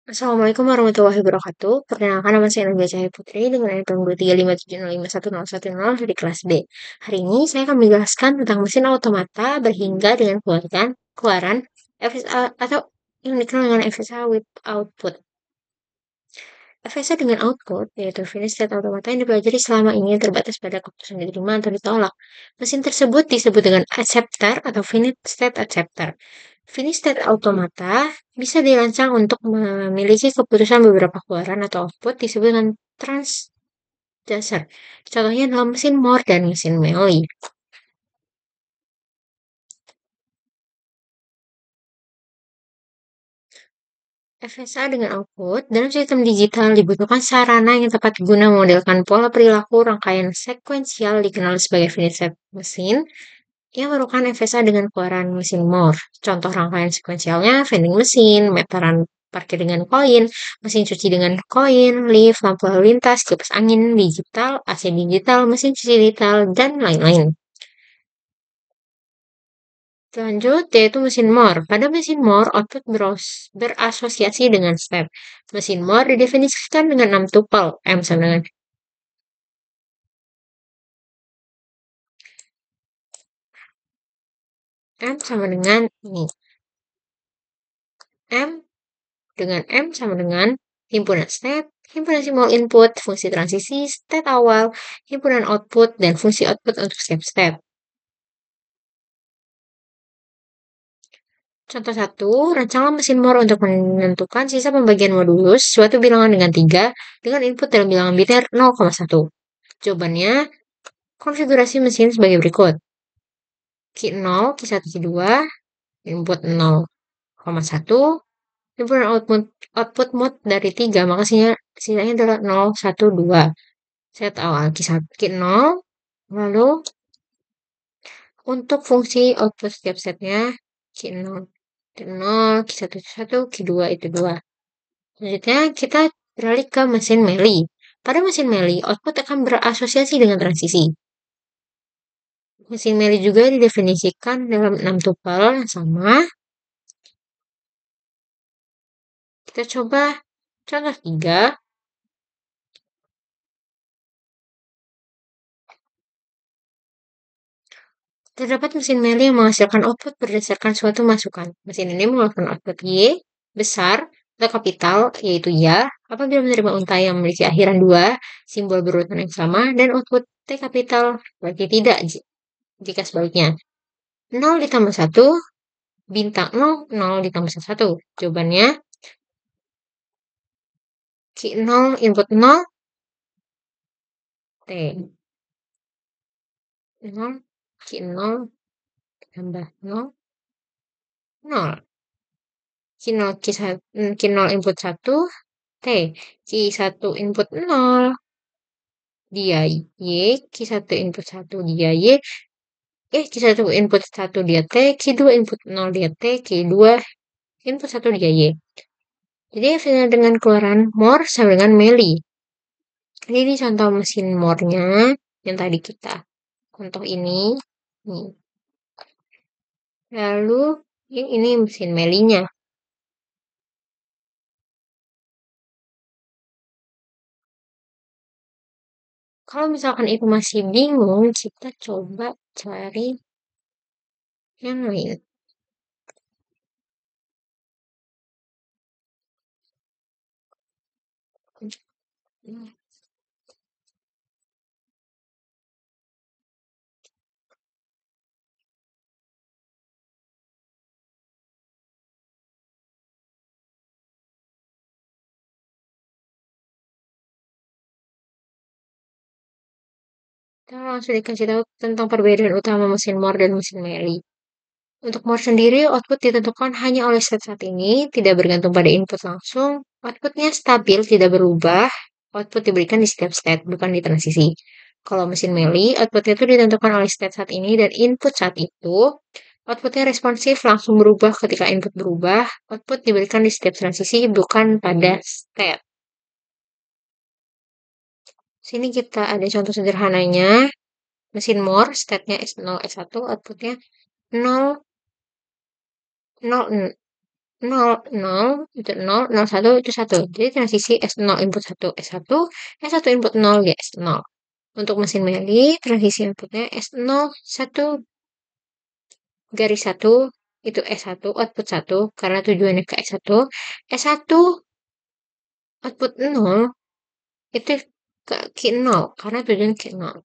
Assalamualaikum warahmatullahi wabarakatuh. Perkenalkan nama saya Nabila Cahaya Putri dengan NIM 235705110 dari kelas B. Hari ini saya akan menjelaskan tentang mesin automata berhingga dengan keluaran FSA atau yang dikenal dengan FSA with output. FSA dengan output, yaitu finish state automata yang dipelajari selama ini terbatas pada keputusan diterima atau ditolak. Mesin tersebut disebut dengan acceptor atau finish state acceptor. Finish state automata bisa dirancang untuk memiliki keputusan beberapa keluaran atau output disebut dengan transducer. Contohnya dalam mesin Moore dan mesin Mealy. FSA dengan output dalam sistem digital dibutuhkan sarana yang tepat guna memodelkan pola perilaku rangkaian sekuensial dikenal sebagai finite set mesin yang merupakan FSA dengan keluaran mesin Moore. Contoh rangkaian sekuensialnya vending mesin, meteran parkir dengan koin, mesin cuci dengan koin, lift, lampu lalu lintas, kipas angin digital, AC digital, mesin cuci digital, dan lain-lain. Lanjut, yaitu mesin Moore. Pada mesin Moore, output berasosiasi dengan step. Mesin Moore didefinisikan dengan 6 tupel. M sama dengan ini. M sama dengan himpunan step, himpunan simbol input, fungsi transisi, state awal, himpunan output, dan fungsi output untuk setiap step. Contoh 1, rancanglah mesin Moore untuk menentukan sisa pembagian modulus suatu bilangan dengan 3 dengan input dalam bilangan biner 0,1. Jawabannya, konfigurasi mesin sebagai berikut. Q0, Q1, Q2, input 0,1, himpunan output mode dari 3, maka sisanya adalah 0, 1, 2. Set awal Q0, lalu untuk fungsi output setiap setnya Q0, Q0, Q1 itu 1, Q2 itu 2. Selanjutnya kita beralih ke mesin Mealy. Pada mesin Mealy, output akan berasosiasi dengan transisi. Mesin Mealy juga didefinisikan dalam 6 tupel yang sama. Kita coba contoh 3. Terdapat mesin Mealy yang menghasilkan output berdasarkan suatu masukan. Mesin ini mengeluarkan output Y besar atau kapital, yaitu ya, apabila menerima untai yang memiliki akhiran 2, simbol berurutan yang sama, dan output T kapital, berarti tidak jika sebaliknya. 0 ditambah 1, bintang 0, 0 ditambah 1. Jawabannya, Q0 input 0, T. 0, Q0 tambah 0, 0. Q0 input 1, T. Q1 input 0, dia Y. Q1 input 1, dia Y. Q1 input 1, dia T. Q2 input 0, dia T. Q2 input 1, dia Y. Jadi hasilnya dengan keluaran Moore sama dengan Mealy. Jadi contoh mesin Moore-nya yang tadi kita contoh ini. Nih. Lalu ini mesin Mealy-nya. Kalau misalkan itu masih bingung, kita coba cari yang lain. Kita langsung dikasih tahu tentang perbedaan utama mesin Moore dan mesin Mealy. Untuk Moore sendiri, output ditentukan hanya oleh state saat ini, tidak bergantung pada input langsung. Outputnya stabil, tidak berubah. Output diberikan di setiap state, bukan di transisi. Kalau mesin Mealy, outputnya itu ditentukan oleh state saat ini dan input saat itu. Outputnya responsif, langsung berubah ketika input berubah. Output diberikan di setiap transisi, bukan pada state. Sini kita ada contoh sederhananya. Mesin Moore, state-nya S0, S1, outputnya 0, 0, 0, 0 itu 0, 0, 1 itu 1. Jadi transisi S0 input 1, S1, S1 input 0, ya S0. Untuk mesin Meli, transisi inputnya S0, 1, garis 1, itu S1, output 1, karena tujuannya ke S1. S1, output 0, itu ke Q0, karena tujuan Q0.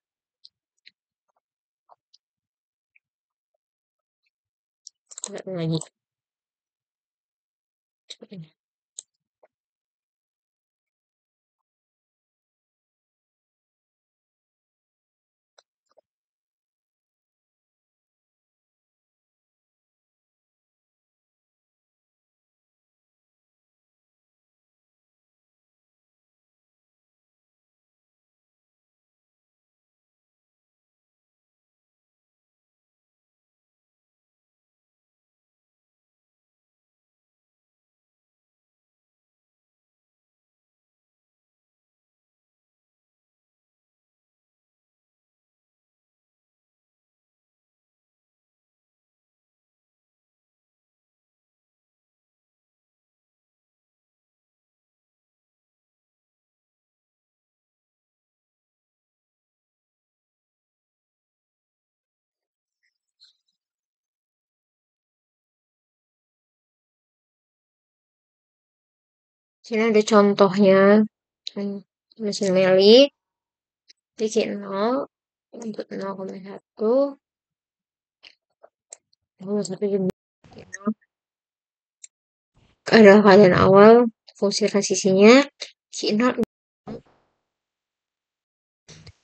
Lihat lagi. Seperti ini. Sini ada contohnya. Mesin Meli, di Q0, input 0,1, 0,1 juga adalah keadaan awal, fungsi transisinya Q0,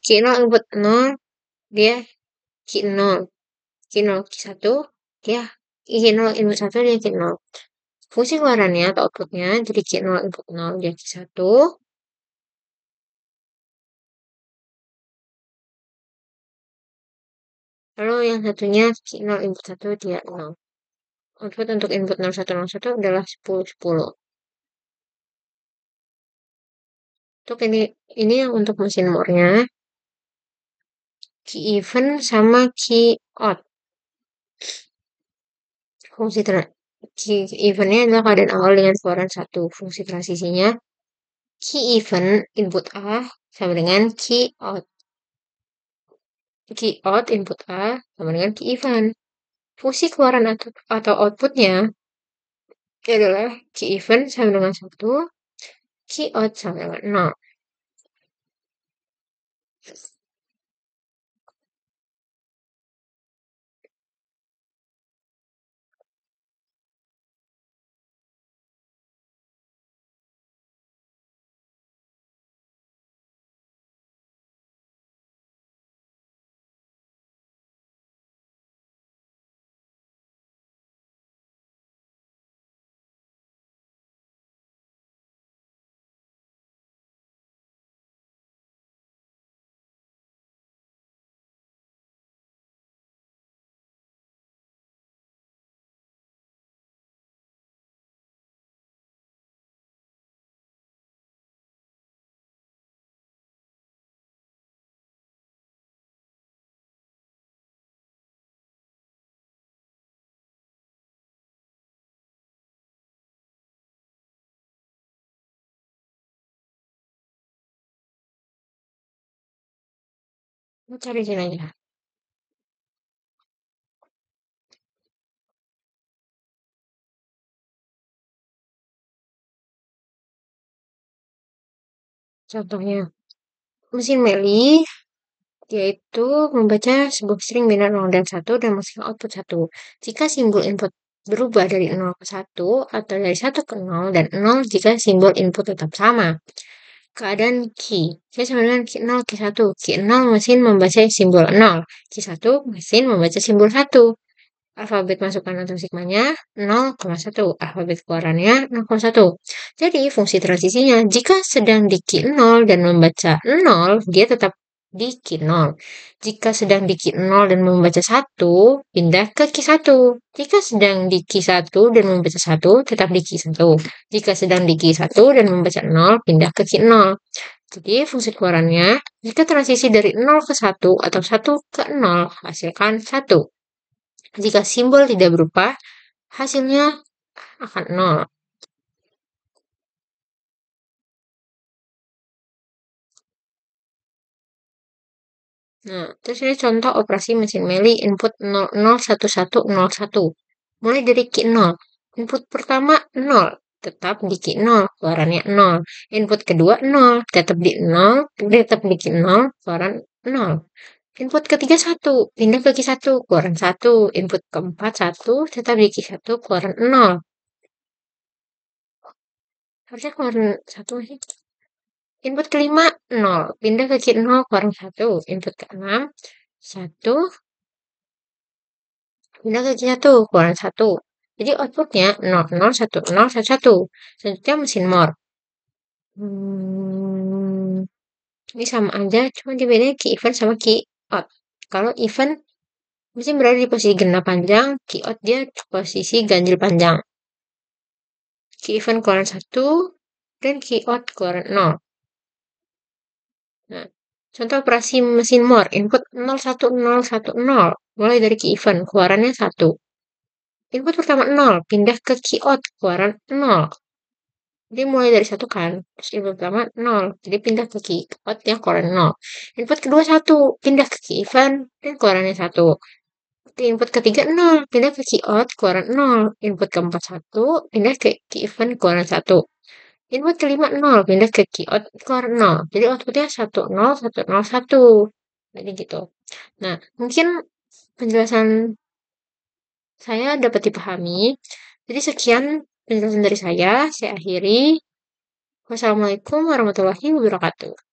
Q0 input 0, dia Q0, Q0, Q1, dia Q0 input 1, dia Q0. Fungsi keluarannya atau outputnya jadi Q0 input 0, dia Q1. Lalu yang satunya Q0 input 1, dia 0. Output untuk input 0101 adalah 10, 10. Untuk ini yang untuk mesin more-nya, key event sama key out. Fungsi key event-nya adalah keadaan awal dengan keluaran 1. Fungsi transisinya key event input A sama dengan key out. Key out input A sama dengan key event. Fungsi keluaran atau outputnya adalah key event sama dengan 1, key out sama dengan 0. Cari sini aja. Contohnya, mesin Meli yaitu membaca sebuah string biner 0 dan 1 dan menghasilkan output 1. Jika simbol input berubah dari 0 ke 1 atau dari 1 ke 0 dan 0 jika simbol input tetap sama. Keadaan key. Key sama dengan key 0, key 1. Key 0 mesin membaca simbol 0. Key 1 mesin membaca simbol 1. Alfabet masukan atau sigmanya 0,1. Alfabet keluarannya 0,1. Jadi fungsi transisinya jika sedang di key 0 dan membaca 0, dia tetap di key 0. Jika sedang di key 0 dan membaca 1, pindah ke key 1. Jika sedang di key 1 dan membaca 1, tetap di key 1. Jika sedang di key 1 dan membaca 0, pindah ke key 0. Jadi fungsi keluarannya, jika transisi dari 0 ke 1 atau 1 ke 0, hasilkan 1. Jika simbol tidak berubah, hasilnya akan 0. Nah, terus ini contoh operasi mesin Meli input 001101. Mulai dari key 0. Input pertama 0, tetap di key 0, keluarannya 0. Input kedua 0, tetap di 0, tetap di key 0, keluaran 0. Input ketiga 1, pindah ke key 1, keluaran 1. Input keempat 1, tetap di key 1, keluaran 0. Harusnya keluaran 1 sih. Input kelima 0, pindah ke key 0, keluaran 1. Input keenam 1, pindah ke key 1, keluaran 1. Jadi outputnya 001011. Selanjutnya mesin more. Ini sama aja, cuma dibedain key event sama key out. Kalau event mesin berada di posisi genap panjang, key out dia posisi ganjil panjang. Key event keluaran 1 dan key out keluaran 0. Nah, contoh operasi mesin more, input 01010, mulai dari key event, keluarannya 1. Input pertama 0, pindah ke key out, keluaran 0. Jadi mulai dari 1 kan, terus input pertama 0, jadi pindah ke key out yang keluaran 0. Input kedua 1, pindah ke key event, dan keluarannya 1. Input ketiga 0, pindah ke key out, keluaran 0. Input keempat 1, pindah ke key event, keluaran 1. Input kelima 0, pindah ke key out, keluaran 0. Jadi outputnya 10101. Jadi gitu. Nah, mungkin penjelasan saya dapat dipahami. Jadi sekian penjelasan dari saya akhiri. Wassalamualaikum warahmatullahi wabarakatuh.